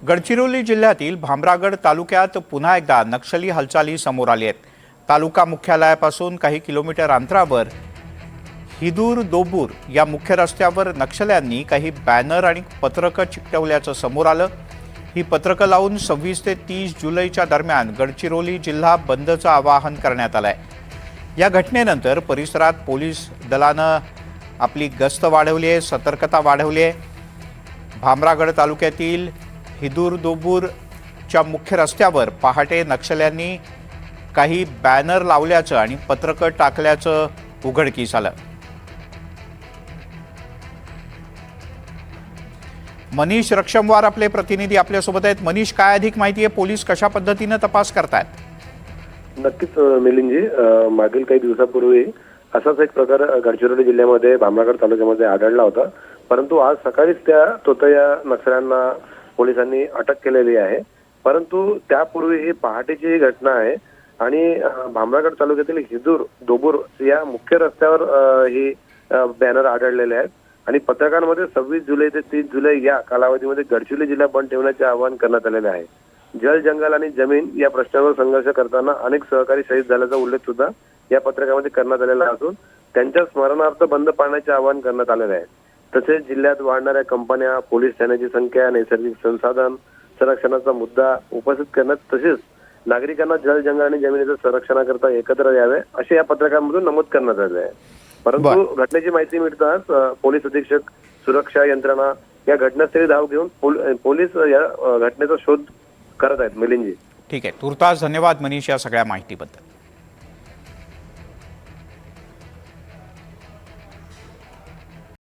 गडचिरोली जिल्ह्यातील भामरागड तालुक्यात पुन्हा एकदा नक्षली हालचाली समोर आली आहेत। तालुका मुख्यालयापासून काही किलोमीटर अंतरावर हिदूर दोबूर या मुख्य रस्त्यावर नक्षल्यांनी काही बॅनर आणि पत्रकं चिकटवल्याचं समोर आलं। ही पत्रकं लावून 26 ते 30 जुलैच्या दरम्यान गडचिरोली जिल्हा बंदचं आवाहन करण्यात आलंय। या घटनेनंतर परिसरात पोलीस दलानं आपली गस्त वाढवली आहे, सतर्कता वाढवली आहे। भामरागड तालुक्यातील हिदूर दोबूरच्या मुख्य रस्त्यावर पहाटे नक्षल्यांनी काही बॅनर लावल्याचं आणि पत्रकं टाकल्याचं उघडकीस आलं। मनीष रक्षमवार आपले प्रतिनिधी आपल्यासोबत आहेत। मनीष, काय अधिक माहिती आहे? पोलीस कशा पद्धतीने तपास करतायत? नक्कीच मिलिंदजी, मागील काही दिवसापूर्वी असाच एक प्रकार गडचिरोली जिल्ह्यामध्ये भामरागड तालुक्यामध्ये आढळला होता, परंतु आज सकाळीच त्या तोतया नक्षल्यांना पोलिसांनी अटक केलेली आहे। परंतु त्यापूर्वी ही पहाटेची ही घटना आहे आणि भामरागड तालुक्यातील हिदूर दोबूर या मुख्य रस्त्यावर ही बॅनर आढळलेले आहेत आणि पत्रकांमध्ये 26 जुलै ते 30 जुलै या कालावधीमध्ये गडचिरोली जिल्हा बंद ठेवण्याचे आवाहन करण्यात आलेले आहे। जल, जंगल आणि जमीन या प्रश्नावर संघर्ष करताना अनेक सहकारी शहीद झाल्याचा उल्लेख सुद्धा या पत्रकामध्ये करण्यात आलेला असून त्यांच्या स्मरणार्थ बंद पाळण्याचे आवाहन करण्यात आलेले आहे। तसेच जिल्ह्यात वाढणाऱ्या कंपन्या, पोलीस ठाण्याची संख्या, नैसर्गिक संसाधन संरक्षणाचा मुद्दा उपस्थित करण्यात, तसेच नागरिकांना जल, जंगल आणि जमिनीच्या संरक्षणाकरता एकत्र यावे असे या पत्रकांमधून नमूद करण्यात आले आहे। परंतु घटनेची माहिती मिळताच पोलीस अधीक्षक, सुरक्षा यंत्रणा या घटनास्थळी धाव घेऊन पोलीस या घटनेचा शोध करत आहेत। मिलिंदजी, ठीक आहे, तुर्तास धन्यवाद मनीष या सगळ्या माहितीबद्दल।